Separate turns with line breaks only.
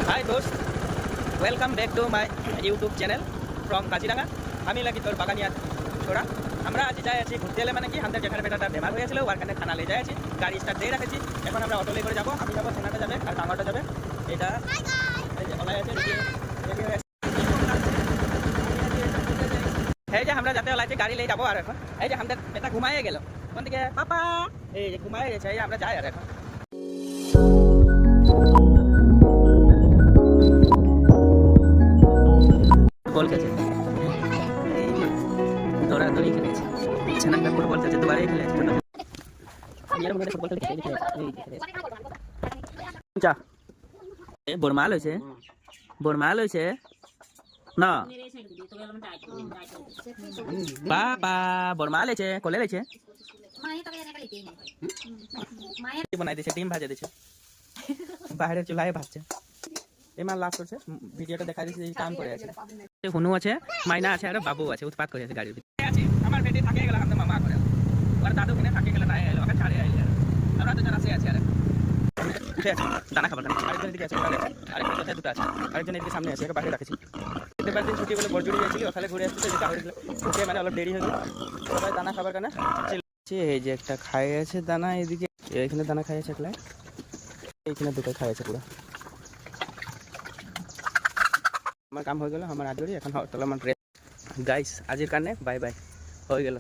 Hi dost, welcome back to my YouTube channel from Kaziranga. আমি লাগি তোর বাগানিয়া ছোড়া। আমরা আজ যাই আছি ঘুরতে এলে মানে কি আমাদের যেখানে বেটাটা বেমার হয়েছিল ওখানে খানা লে যাই আছি, গাড়ি স্টার্ট দিয়ে রেখেছি। এখন আমরা অটো করে যাবো, আমি যাবো, সোনাটা যাবে আর কামাটা যাবে। এটা এই যে ওলাই আছে, এই যে আমরা যাতে ওলাইছি গাড়ি নিয়ে যাবো। আর এখন এই যে আমাদের এটা ঘুমাইয়ে গেল কোন দিকে পাপা, এই যে ঘুমাইয়ে গেছে, এই আমরা যাই। আর এখন বল খেলছে, দৌড়াদৌড়ি খেলেছে, ছেনাটা ফুটবল খেলছে, দুবারে খেলেছে। বরমাল হয়েছে, বরমাল হয়েছে না বাবা, বরমাল হয়েছে, কলে হয়েছে, বানাই দিয়েছে, ডিম ভাজা দিয়েছে, বাইরের চুলায় ভাজছে। এমার লাভ করছে, ভিডিওটা দেখা দিয়েছে, কাম করে আছে। হুনু আছে, মাইনা আছে, আর বাবু আছে, উৎপাত করে আছে গাড়ির ভিতরে। আমার বেটি থাকে গেল আমাদের মামা করে, ওর দাদু কিনে থাকে গেলে নাই এলো, ওকে ছাড়ে আইলে আমরা দুজন আসে আছি। আর দানা খাবার আরেকজন দিকে আছে, আরেকজন কোথায় দুটো আছে, আরেকজন এদিকে সামনে আছে, বাইরে রাখেছি। এবার দিন ছুটি বলে বরজুড়ি গেছিল, ওখানে ঘুরে আসতে উঠে মানে অল্প দেরি হয়েছে, সবাই দানা খাবার কেনা। এই যে একটা খাই আছে দানা, এদিকে এখানে দানা খাই আছে একলাই, এইখানে দুটো খাই আছে পুরো। আমার কাম হয়ে গেল, আমার আজরি এখন হরতলা আমার গাইস আজির কারণে বাই বাই হয়ে গেল।